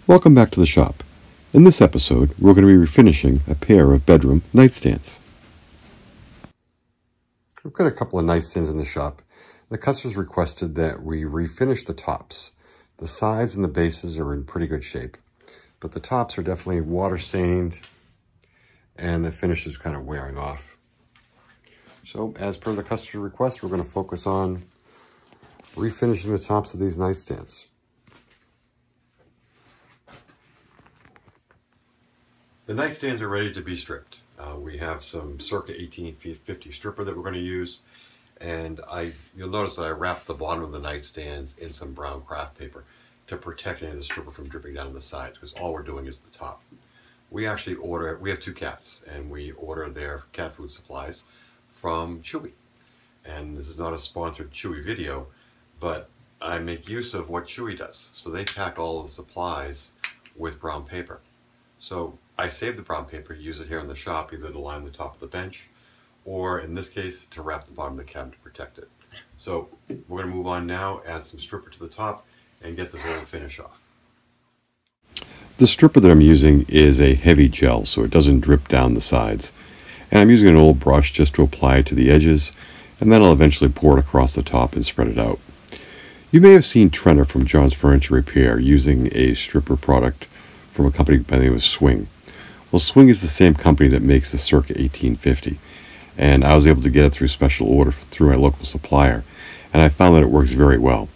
Welcome back to the shop. In this episode, we're going to be refinishing a pair of bedroom nightstands. We've got a couple of nightstands in the shop. The customers requested that we refinish the tops. The sides and the bases are in pretty good shape, but the tops are definitely water stained and the finish is kind of wearing off. So as per the customer request, we're going to focus on refinishing the tops of these nightstands. The nightstands are ready to be stripped. We have some circa 1850 stripper that we're going to use, and you'll notice that I wrapped the bottom of the nightstands in some brown craft paper to protect any of the stripper from dripping down the sides, because all we're doing is the top. We have two cats, and we order their cat food supplies from Chewy. And this is not a sponsored Chewy video, but I make use of what Chewy does. So they pack all the supplies with brown paper. So I save the brown paper, use it here in the shop, either to line the top of the bench, or in this case, to wrap the bottom of the cabinet to protect it. So we're going to move on now, add some stripper to the top, and get this old finish off. The stripper that I'm using is a heavy gel, so it doesn't drip down the sides. And I'm using an old brush just to apply it to the edges, and then I'll eventually pour it across the top and spread it out. You may have seen Trenner from John's Furniture Repair using a stripper product from a company by the name of Swing. Well, Swing is the same company that makes the circa 1850, and I was able to get it through special order through my local supplier, and I found that it works very well.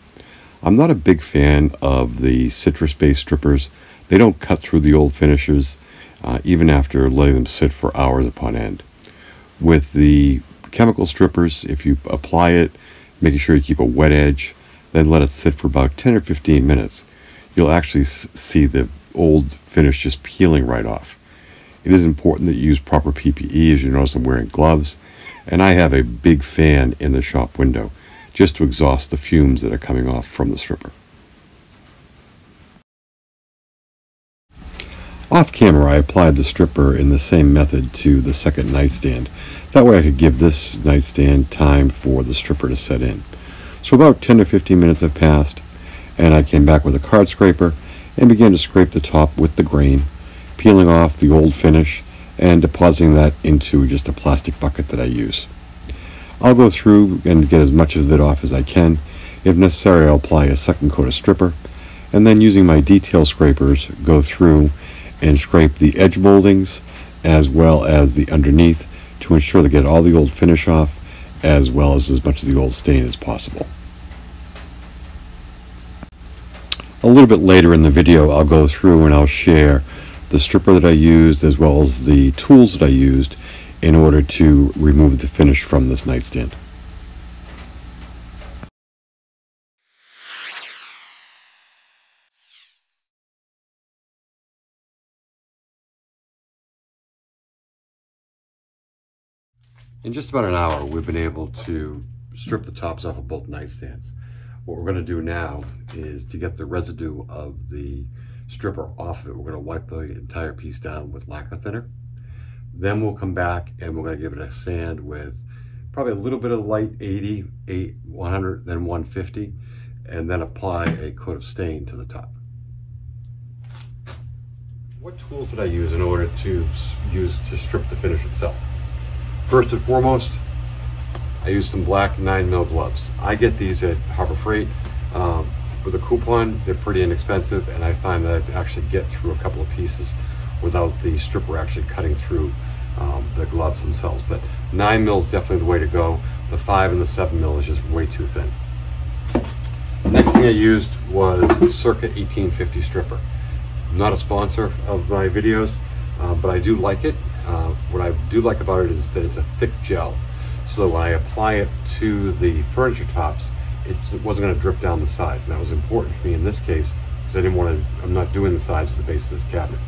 I'm not a big fan of the citrus-based strippers. They don't cut through the old finishes, even after letting them sit for hours upon end. With the chemical strippers, if you apply it, making sure you keep a wet edge, then let it sit for about 10 or 15 minutes, you'll actually see the old finish just peeling right off. It is important that you use proper PPE. As you notice, I'm wearing gloves, and I have a big fan in the shop window just to exhaust the fumes that are coming off from the stripper. Off camera, I applied the stripper in the same method to the second nightstand. That way I could give this nightstand time for the stripper to set in. So about 10 to 15 minutes have passed, and I came back with a card scraper and began to scrape the top with the grain, peeling off the old finish and depositing that into just a plastic bucket that I use. I'll go through and get as much of it off as I can. If necessary, I'll apply a second coat of stripper, and then using my detail scrapers, go through and scrape the edge moldings as well as the underneath to ensure to get all the old finish off as well as much of the old stain as possible. A little bit later in the video, I'll go through and I'll share the stripper that I used as well as the tools that I used in order to remove the finish from this nightstand. In just about an hour, we've been able to strip the tops off of both nightstands. What we're going to do now is to get the residue of the stripper off of it. We're going to wipe the entire piece down with lacquer thinner. Then we'll come back and we're going to give it a sand with probably a little bit of light 80, 100, then 150, and then apply a coat of stain to the top. What tools did I use in order to strip the finish itself? First and foremost, I used some black 9mm gloves. I get these at Harbor Freight. With a coupon, they're pretty inexpensive, and I find that I actually get through a couple of pieces without the stripper actually cutting through the gloves themselves. But 9mm is definitely the way to go. The 5 and the 7mm is just way too thin. The next thing I used was circa 1850 stripper. I'm not a sponsor of my videos, but I do like it. What I do like about it is that it's a thick gel, so that when I apply it to the furniture tops, it wasn't going to drip down the sides. And that was important for me in this case because I didn't want to, I'm not doing the sides of the base of this cabinet.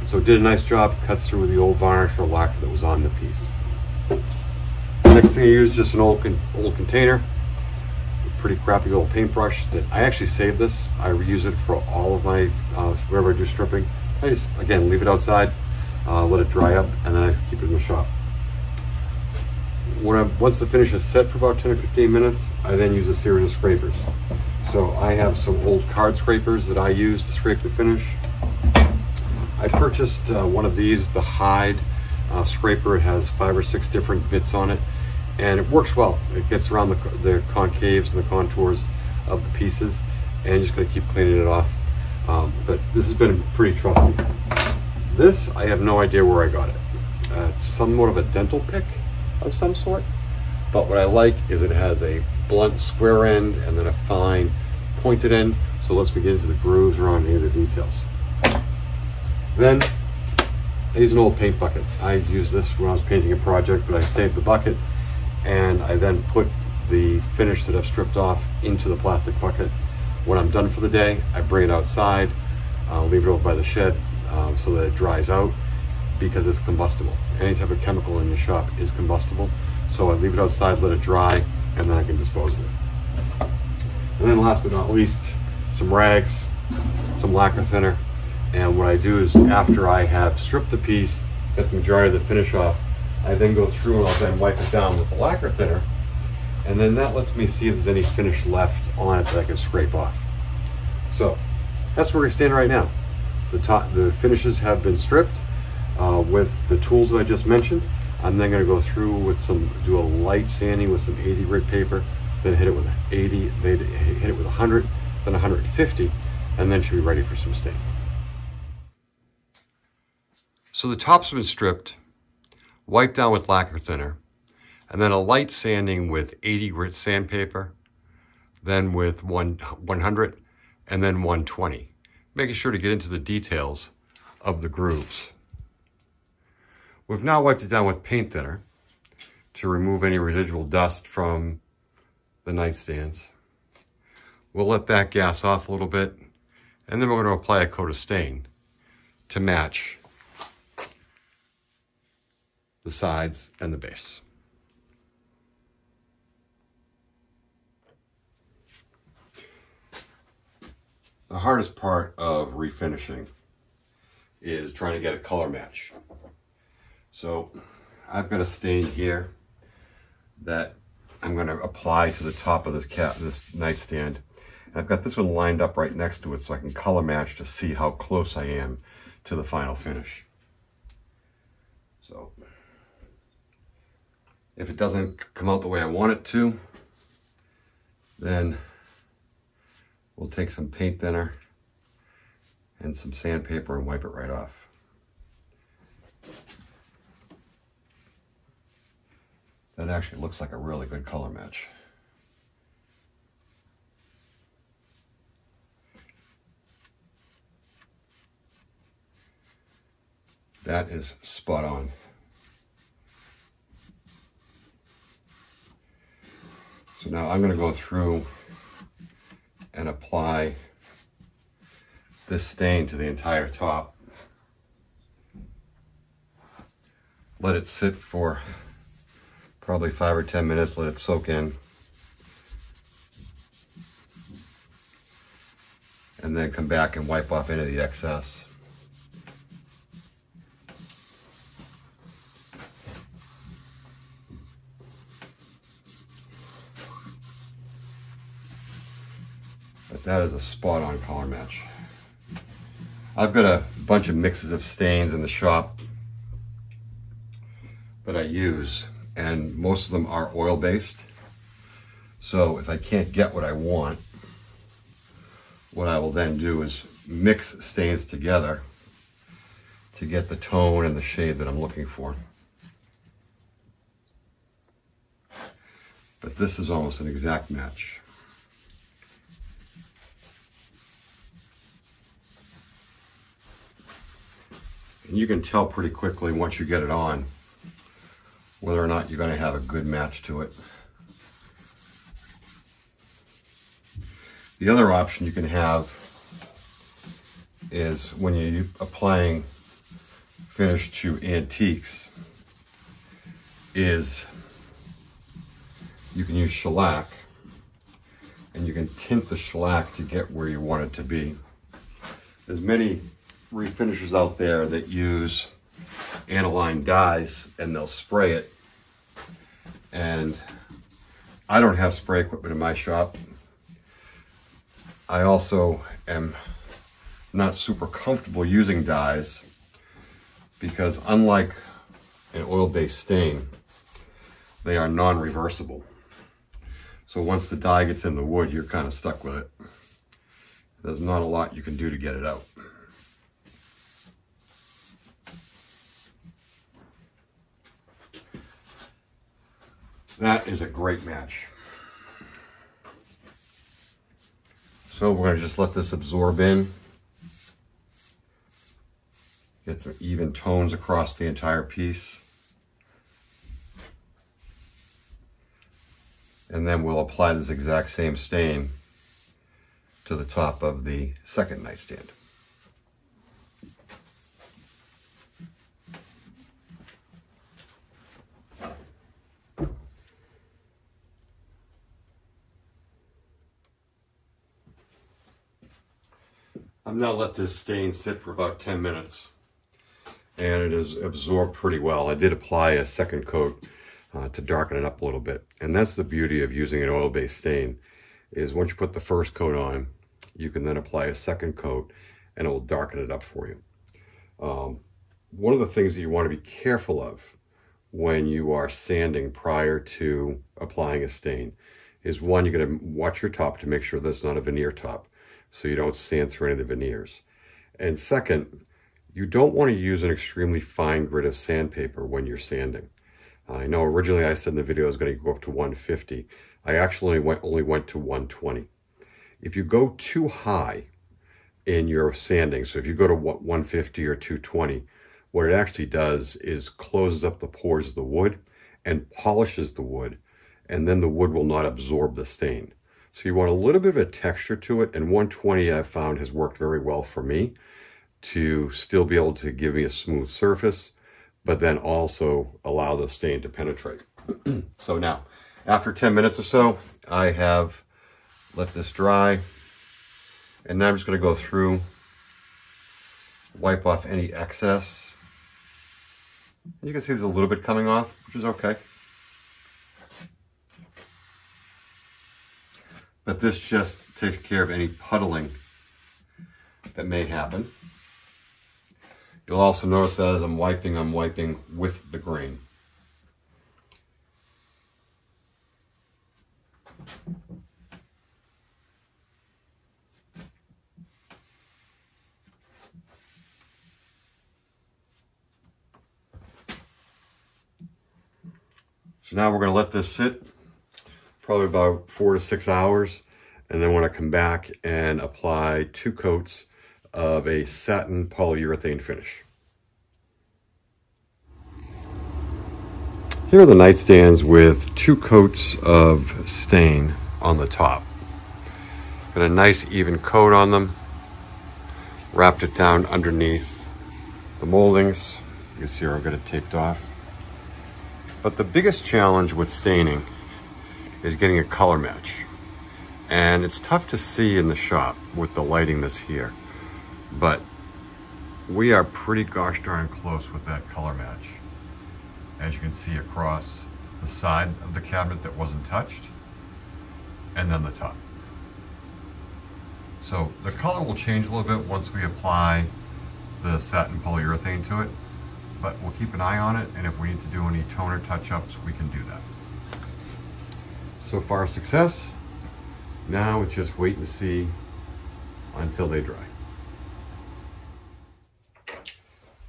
So it did a nice job, cuts through the old varnish or lacquer that was on the piece. Next thing I used, just an old container, a pretty crappy old paintbrush that I actually saved this. I reuse it for all of my, wherever I do stripping. I just, again, leave it outside, let it dry up, and then I keep it in the shop. Once the finish is set for about 10 or 15 minutes, I then use a series of scrapers. So I have some old card scrapers that I use to scrape the finish. I purchased one of these, the Hyde scraper. It has 5 or 6 different bits on it, and it works well. It gets around the concaves and the contours of the pieces, and you're just going to keep cleaning it off. But this has been pretty trusty. This, I have no idea where I got it. It's somewhat of a dental pick of some sort, but what I like is it has a blunt square end and then a fine pointed end, so let's begin into the grooves around any of the details. Then I use an old paint bucket. I used this when I was painting a project, but I saved the bucket and I then put the finish that I've stripped off into the plastic bucket. When I'm done for the day, I bring it outside, leave it over by the shed so that it dries out, because it's combustible. Any type of chemical in your shop is combustible. So I leave it outside, let it dry, and then I can dispose of it. And then last but not least, some rags, some lacquer thinner. And what I do is, after I have stripped the piece, get the majority of the finish off, I then go through and I'll then wipe it down with the lacquer thinner. And then that lets me see if there's any finish left on it that I can scrape off. So that's where we stand right now. The finishes have been stripped with the tools that I just mentioned. I'm then going to go through with do a light sanding with some 80 grit paper, then hit it with 80, then hit it with 100, then 150, and then should be ready for some stain. So the tops have been stripped, wiped down with lacquer thinner, and then a light sanding with 80 grit sandpaper, then with 100, and then 120, making sure to get into the details of the grooves. We've now wiped it down with paint thinner to remove any residual dust from the nightstands. We'll let that gas off a little bit, and then we're going to apply a coat of stain to match the sides and the base. The hardest part of refinishing is trying to get a color match. So I've got a stain here that I'm going to apply to the top of this nightstand. And I've got this one lined up right next to it so I can color match to see how close I am to the final finish. So if it doesn't come out the way I want it to, then we'll take some paint thinner and some sandpaper and wipe it right off. That actually looks like a really good color match. That is spot on. So now I'm going to go through and apply this stain to the entire top. Let it sit for probably 5 or 10 minutes, let it soak in. And then come back and wipe off any of the excess. But that is a spot on color match. I've got a bunch of mixes of stains in the shop that I use, and most of them are oil based. So if I can't get what I want, what I will then do is mix stains together to get the tone and the shade that I'm looking for. But this is almost an exact match. And you can tell pretty quickly once you get it on whether or not you're going to have a good match to it. The other option you can have is when you're applying finish to antiques is you can use shellac, and you can tint the shellac to get where you want it to be. There's many refinishers out there that use aniline dyes and they'll spray it, and I don't have spray equipment in my shop. I also am not super comfortable using dyes because unlike an oil-based stain, they are non-reversible. So once the dye gets in the wood, you're kind of stuck with it. There's not a lot you can do to get it out. That is a great match. So we're going to just let this absorb in. Get some even tones across the entire piece. And then we'll apply this exact same stain to the top of the second nightstand. I've now let this stain sit for about 10 minutes and it is absorbed pretty well. I did apply a second coat to darken it up a little bit. And that's the beauty of using an oil-based stain, is once you put the first coat on, you can then apply a second coat and it will darken it up for you. One of the things that you want to be careful of when you are sanding prior to applying a stain is, one, you got to watch your top to make sure that's not a veneer top, so you don't sand through any of the veneers. And second, you don't want to use an extremely fine grit of sandpaper when you're sanding. I know originally I said in the video I was going to go up to 150. I actually only went to 120. If you go too high in your sanding, so if you go to 150 or 220, what it actually does is closes up the pores of the wood and polishes the wood, and then the wood will not absorb the stain. So you want a little bit of a texture to it, and 120 I've found has worked very well for me to still be able to give me a smooth surface, but then also allow the stain to penetrate. So now, after 10 minutes or so, I have let this dry, and now I'm just going to go through, wipe off any excess. And you can see there's a little bit coming off, which is okay. But this just takes care of any puddling that may happen. You'll also notice that as I'm wiping with the grain. So now we're going to let this sit probably about 4 to 6 hours, and then when I come back and apply 2 coats of a satin polyurethane finish. Here are the nightstands with 2 coats of stain on the top. Got a nice even coat on them. Wrapped it down underneath the moldings. You can see I've got it taped off. But the biggest challenge with staining is getting a color match. And it's tough to see in the shop with the lighting that's here. But we are pretty gosh darn close with that color match. As you can see across the side of the cabinet that wasn't touched, and then the top. So the color will change a little bit once we apply the satin polyurethane to it, but we'll keep an eye on it, and if we need to do any toner touch-ups, we can do that. So far, success. Now it's just wait and see until they dry.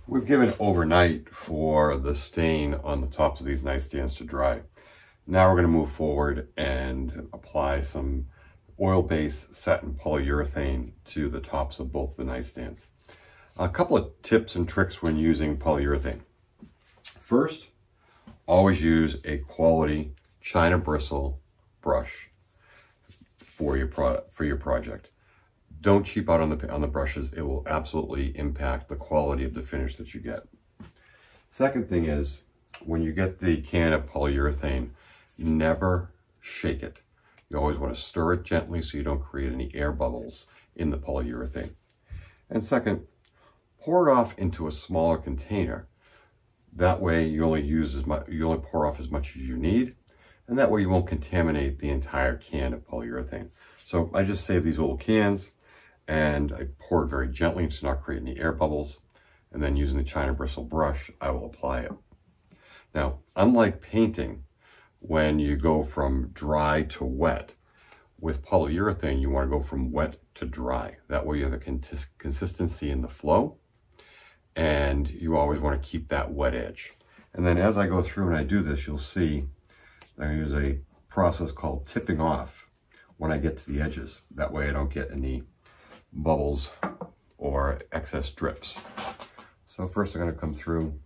We've given overnight for the stain on the tops of these nightstands to dry. Now we're going to move forward and apply some oil-based satin polyurethane to the tops of both the nightstands. A couple of tips and tricks when using polyurethane. First, always use a quality China bristle brush for your project. Don't cheap out on the brushes. It will absolutely impact the quality of the finish that you get. Second thing is, when you get the can of polyurethane, you never shake it. You always want to stir it gently so you don't create any air bubbles in the polyurethane. And second, pour it off into a smaller container. That way you only pour off as much as you need, and that way you won't contaminate the entire can of polyurethane. So I just save these little cans, and I pour it very gently to not create any air bubbles. and then using the China bristle brush, I will apply it. Now, unlike painting, when you go from dry to wet, with polyurethane, you want to go from wet to dry. That way you have a consistency in the flow, and you always want to keep that wet edge. And then as I go through and I do this, you'll see that I use a process called tipping off when I get to the edges. That way I don't get any bubbles or excess drips. So first I'm going to come through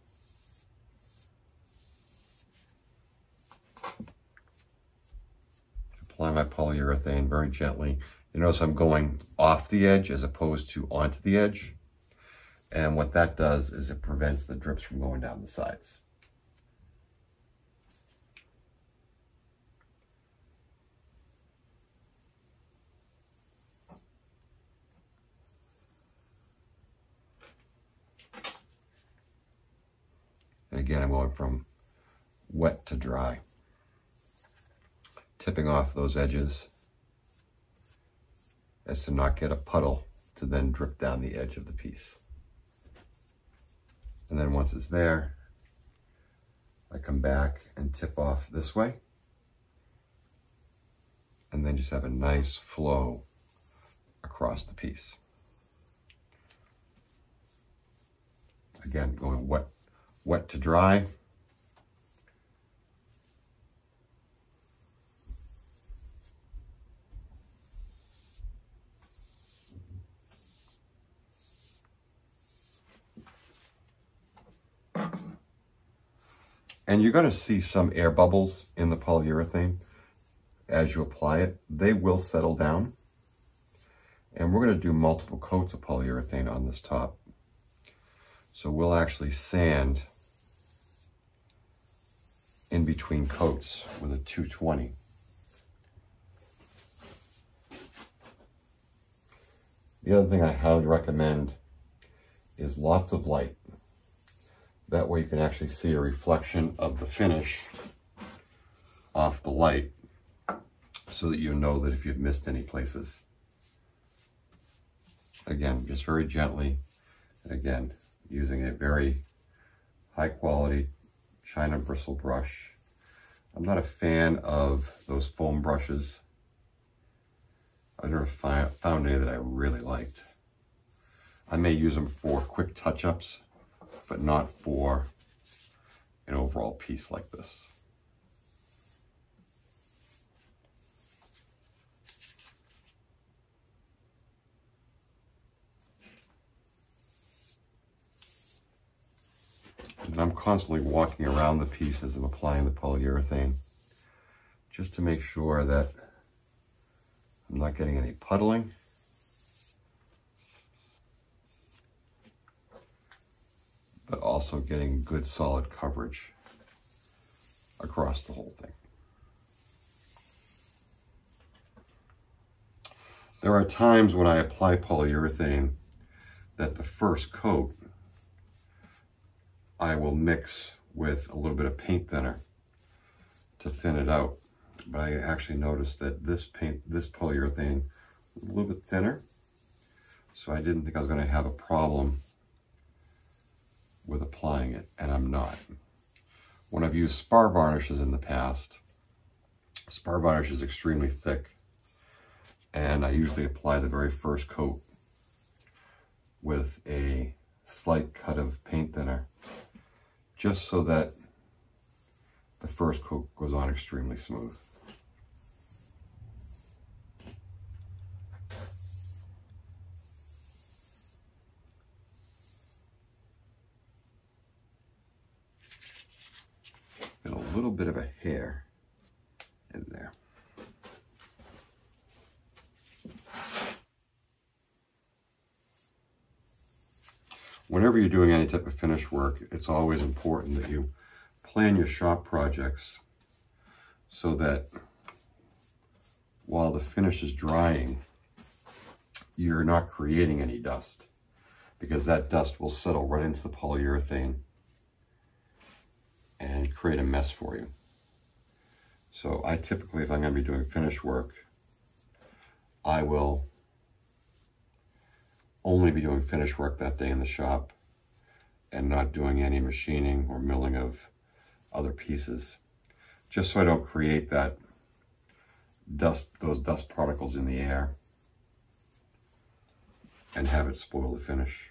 apply my polyurethane very gently. You notice I'm going off the edge as opposed to onto the edge. And what that does is it prevents the drips from going down the sides. And again, I'm going from wet to dry, tipping off those edges as to not get a puddle to then drip down the edge of the piece. And then once it's there, I come back and tip off this way, and then just have a nice flow across the piece. Again, going wet to dry. And you're going to see some air bubbles in the polyurethane as you apply it. They will settle down. And we're going to do multiple coats of polyurethane on this top. So we'll actually sand in between coats with a 220. The other thing I highly recommend is lots of light. That way you can actually see a reflection of the finish off the light so that you know that if you've missed any places. Again, just very gently, and again, using a very high quality China bristle brush. I'm not a fan of those foam brushes. I've never found any that I really liked. I may use them for quick touch-ups, but not for an overall piece like this. And I'm constantly walking around the piece as I'm applying the polyurethane, just to make sure that I'm not getting any puddling. But also getting good solid coverage across the whole thing. There are times when I apply polyurethane that the first coat I will mix with a little bit of paint thinner to thin it out. But I actually noticed that this polyurethane was a little bit thinner, so I didn't think I was going to have a problem with applying it, and I'm not. When I've used spar varnishes in the past, spar varnish is extremely thick, and I usually apply the very first coat with a slight cut of paint thinner, just so that the first coat goes on extremely smooth. And a little bit of a hair in there. Whenever you're doing any type of finish work, it's always important that you plan your shop projects so that while the finish is drying, you're not creating any dust, because that dust will settle right into the polyurethane and create a mess for you. So I typically, if I'm going to be doing finish work, I will only be doing finish work that day in the shop, and not doing any machining or milling of other pieces, just so I don't create that dust, those dust particles in the air and have it spoil the finish.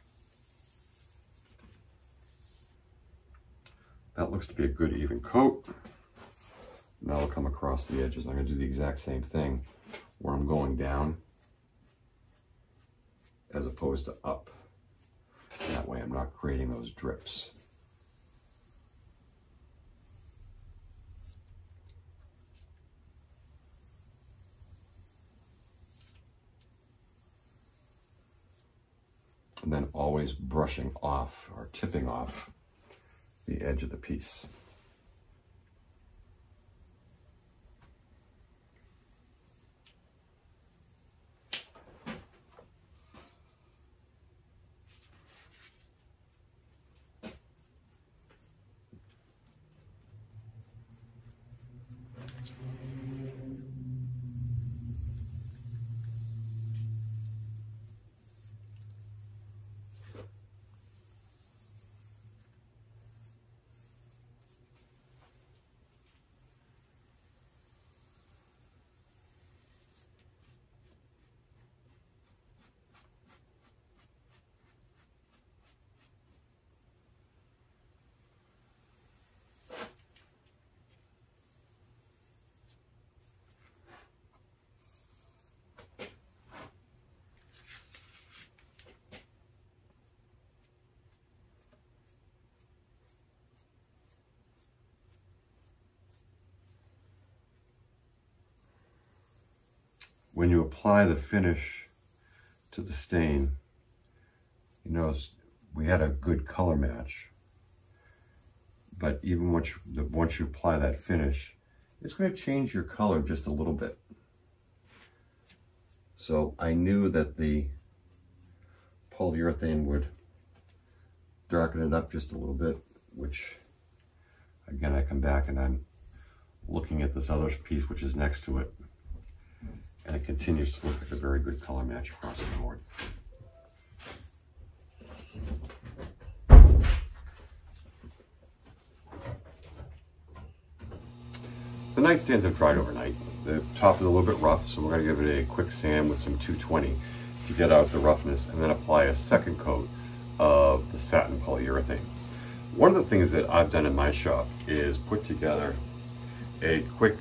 That looks to be a good even coat. Now I'll come across the edges. I'm going to do the exact same thing where I'm going down as opposed to up. That way I'm not creating those drips. And then always brushing off or tipping off the edge of the piece. When you apply the finish to the stain, you notice we had a good color match. But even once you apply that finish, it's going to change your color just a little bit. So I knew that the polyurethane would darken it up just a little bit, which again, I come back and I'm looking at this other piece which is next to it. And it continues to look like a very good color match across the board. The nightstands have dried overnight. The top is a little bit rough, so we're going to give it a quick sand with some 220 to get out the roughness, and then apply a second coat of the satin polyurethane. One of the things that I've done in my shop is put together a quick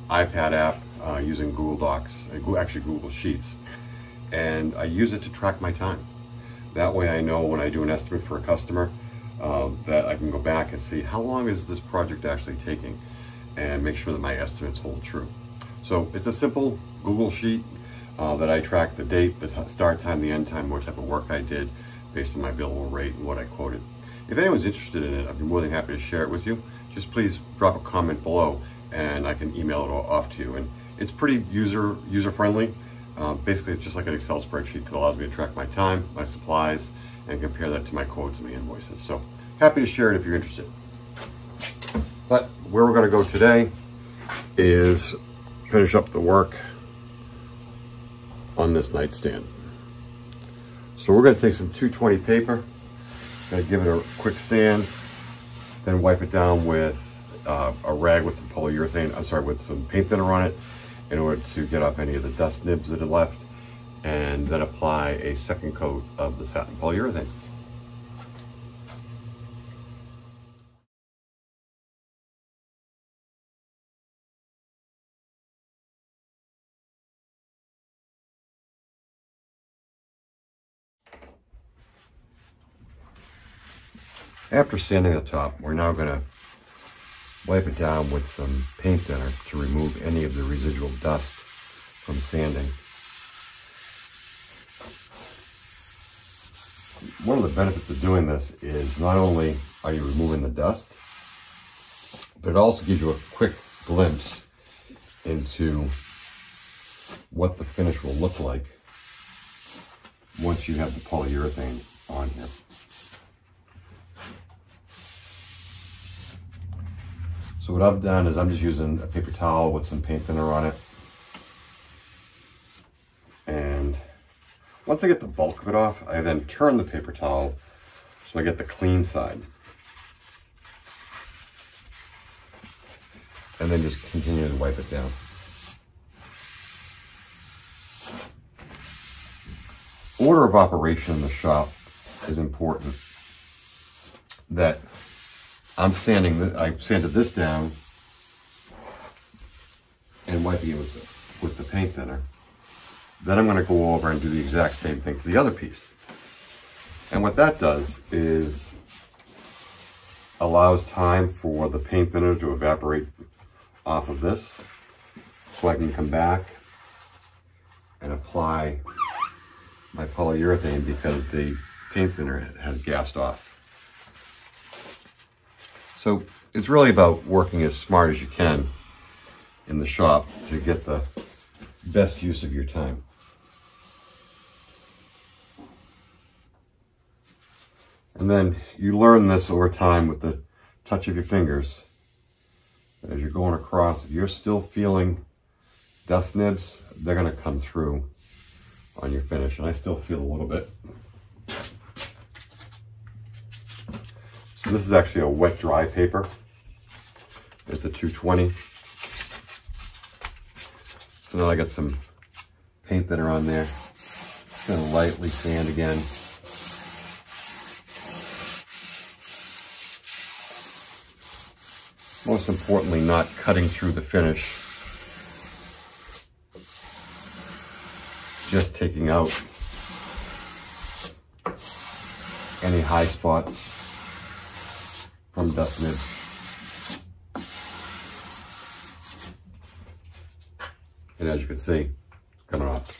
iPad app using Google Docs, actually Google Sheets, and I use it to track my time. That way I know when I do an estimate for a customer that I can go back and see how long is this project actually taking and make sure that my estimates hold true. So it's a simple Google Sheet that I track the date, the start time, the end time, what type of work I did based on my billable rate and what I quoted. If anyone's interested in it, I'd be more than happy to share it with you. Just please drop a comment below and I can email it off to you. And it's pretty user-friendly. Basically, it's just like an Excel spreadsheet that allows me to track my time, my supplies, and compare that to my quotes and my invoices. So happy to share it if you're interested. But where we're going to go today is finish up the work on this nightstand. So we're going to take some 220 paper, going to give it a quick sand, then wipe it down with a rag with some polyurethane, with some paint thinner on it in order to get off any of the dust nibs that are left, and then apply a second coat of the satin polyurethane. After sanding the top, we're now going to wipe it down with some paint thinner to remove any of the residual dust from sanding. One of the benefits of doing this is not only are you removing the dust, but it also gives you a quick glimpse into what the finish will look like once you have the polyurethane on here. So what I've done is I'm just using a paper towel with some paint thinner on it. And once I get the bulk of it off, I then turn the paper towel so I get the clean side. And then just continue to wipe it down. Order of operation in the shop is important. That I'm sanding this, I sanded this down and wiping it with the paint thinner. Then I'm going to go over and do the exact same thing to the other piece. And what that does is allows time for the paint thinner to evaporate off of this, so I can come back and apply my polyurethane because the paint thinner has gassed off. So it's really about working as smart as you can in the shop to get the best use of your time. And then you learn this over time with the touch of your fingers. As you're going across, if you're still feeling dust nibs, they're going to come through on your finish. And I still feel a little bit. So this is actually a wet dry paper. It's a 220. So now I got some paint thinner on there. Just going to lightly sand again. Most importantly, not cutting through the finish. Just taking out any high spots from dust nibs. And as you can see, it's coming off.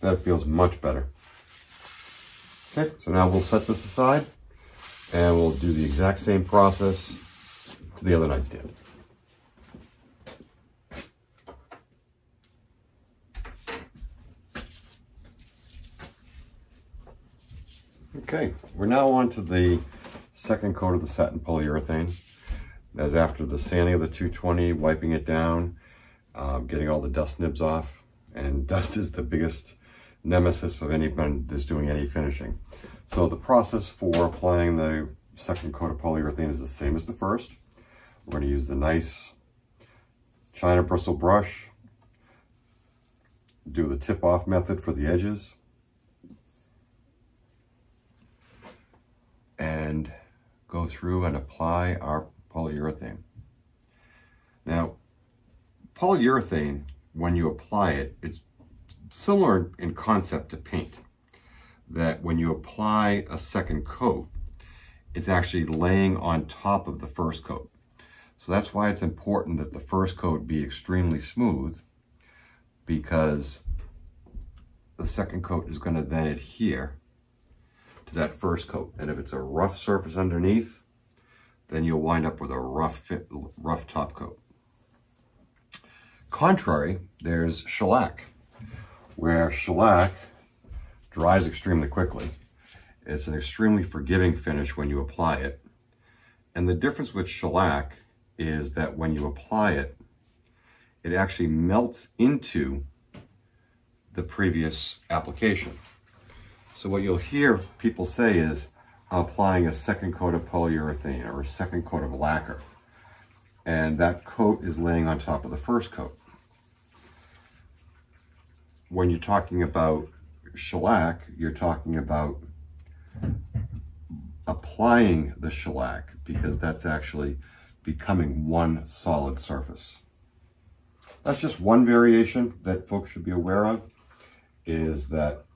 That feels much better. Okay, so now we'll set this aside and we'll do the exact same process to the other nightstand. Okay, we're now on to the second coat of the satin polyurethane. As after the sanding of the 220, wiping it down, getting all the dust nibs off. And dust is the biggest nemesis of anyone that's doing any finishing. So the process for applying the second coat of polyurethane is the same as the first. We're going to use the nice China bristle brush, do the tip off method for the edges, and go through and apply our polyurethane. Now, polyurethane, when you apply it, it's similar in concept to paint, that when you apply a second coat, it's actually laying on top of the first coat. So that's why it's important that the first coat be extremely smooth, because the second coat is going to then adhere to that first coat. And if it's a rough surface underneath, then you'll wind up with a rough top coat. Contrary, there's shellac, where shellac dries extremely quickly. It's an extremely forgiving finish when you apply it. And the difference with shellac is that when you apply it, it actually melts into the previous application. So what you'll hear people say is, I'm applying a second coat of polyurethane or a second coat of lacquer. And that coat is laying on top of the first coat. When you're talking about shellac, you're talking about applying the shellac, because that's actually becoming one solid surface. That's just one variation that folks should be aware of, is that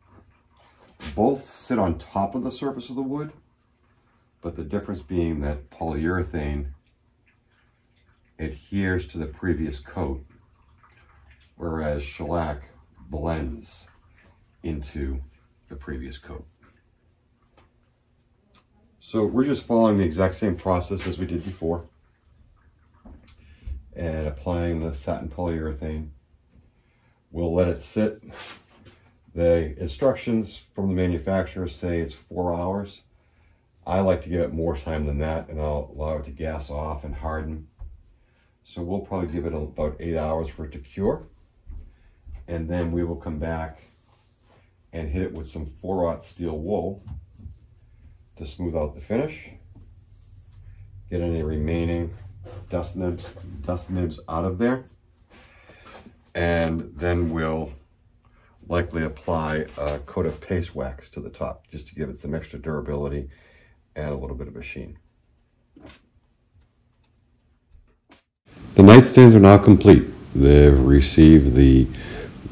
both sit on top of the surface of the wood, but the difference being that polyurethane adheres to the previous coat, whereas shellac blends into the previous coat. So we're just following the exact same process as we did before, and applying the satin polyurethane, We'll let it sit. The instructions from the manufacturer say it's 4 hours. I like to give it more time than that, and I'll allow it to gas off and harden. So we'll probably give it about 8 hours for it to cure. And then we will come back and hit it with some 4/0 steel wool to smooth out the finish. Get any remaining dust nibs out of there. And then we'll likely apply a coat of paste wax to the top just to give it some extra durability and a little bit of a sheen. The nightstands are now complete. They've received the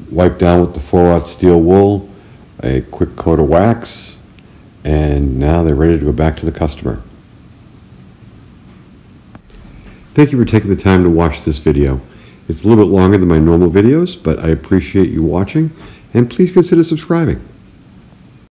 wipe down with the 4/0 steel wool, a quick coat of wax, and now they're ready to go back to the customer. Thank you for taking the time to watch this video. It's a little bit longer than my normal videos, but I appreciate you watching, and please consider subscribing.